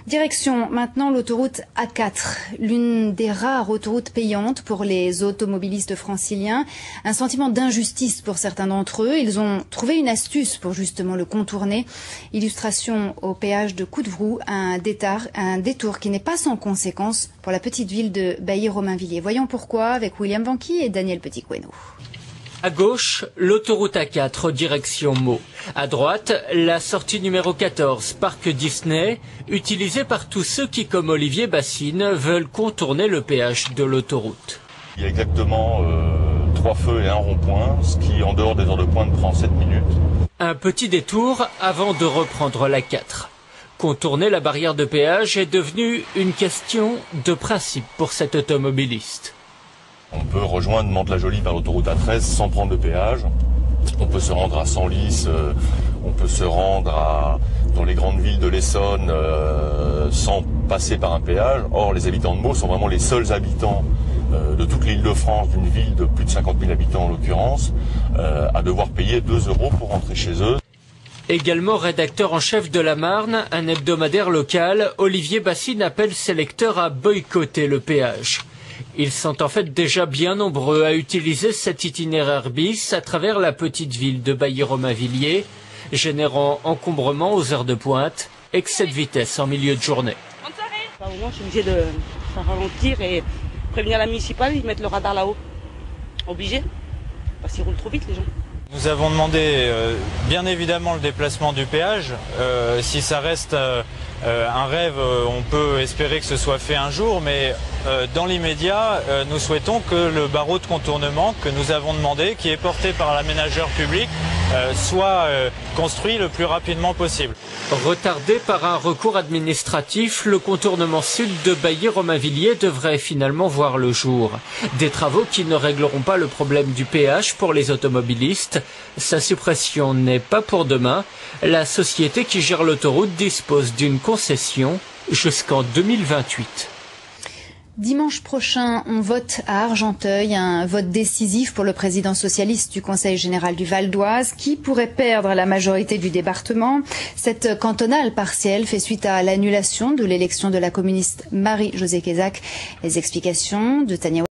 Direction maintenant l'autoroute A4, l'une des rares autoroutes payantes pour les automobilistes franciliens. Un sentiment d'injustice pour certains d'entre eux. Ils ont trouvé une astuce pour justement le contourner. Illustration au péage de Coudevrou, un détour qui n'est pas sans conséquence pour la petite ville de Bailly-Romainvilliers. Voyons pourquoi avec William Vanqui et Daniel Petit-Queno. À gauche, l'autoroute A4 direction Meaux. À droite, la sortie numéro 14, parc Disney, utilisée par tous ceux qui, comme Olivier Bassine, veulent contourner le péage de l'autoroute. Il y a exactement 3 feux et un rond-point, ce qui, en dehors des heures de pointe, prend 7 minutes. Un petit détour avant de reprendre la 4. Contourner la barrière de péage est devenu une question de principe pour cet automobiliste. On peut rejoindre Mantes-la-Jolie par l'autoroute A13 sans prendre de péage. On peut se rendre à Senlis, on peut se rendre dans les grandes villes de l'Essonne sans passer par un péage. Or, les habitants de Meaux sont vraiment les seuls habitants de toute l'Île-de-France, d'une ville de plus de 50 000 habitants en l'occurrence, à devoir payer 2 € pour rentrer chez eux. Également rédacteur en chef de La Marne, un hebdomadaire local, Olivier Bassine appelle ses lecteurs à boycotter le péage. Ils sont en fait déjà bien nombreux à utiliser cet itinéraire bis à travers la petite ville de Bailly-Romainvilliers, générant encombrement aux heures de pointe, excès de vitesse en milieu de journée. Au moment, je suis obligé de faire ralentir et prévenir la municipale, ils mettent le radar là-haut. Obligé, parce qu'ils roulent trop vite les gens. Nous avons demandé bien évidemment le déplacement du péage. Si ça reste un rêve, on peut espérer que ce soit fait un jour, mais dans l'immédiat, nous souhaitons que le barreau de contournement que nous avons demandé, qui est porté par l'aménageur public, soit construit le plus rapidement possible. Retardé par un recours administratif, le contournement sud de Bailly-Romainvilliers devrait finalement voir le jour. Des travaux qui ne régleront pas le problème du péage pour les automobilistes. Sa suppression n'est pas pour demain. La société qui gère l'autoroute dispose d'une concession jusqu'en 2028. Dimanche prochain, on vote à Argenteuil, un vote décisif pour le président socialiste du Conseil général du Val d'Oise, qui pourrait perdre la majorité du département. Cette cantonale partielle fait suite à l'annulation de l'élection de la communiste Marie-Josée Quézac. Les explications de Tania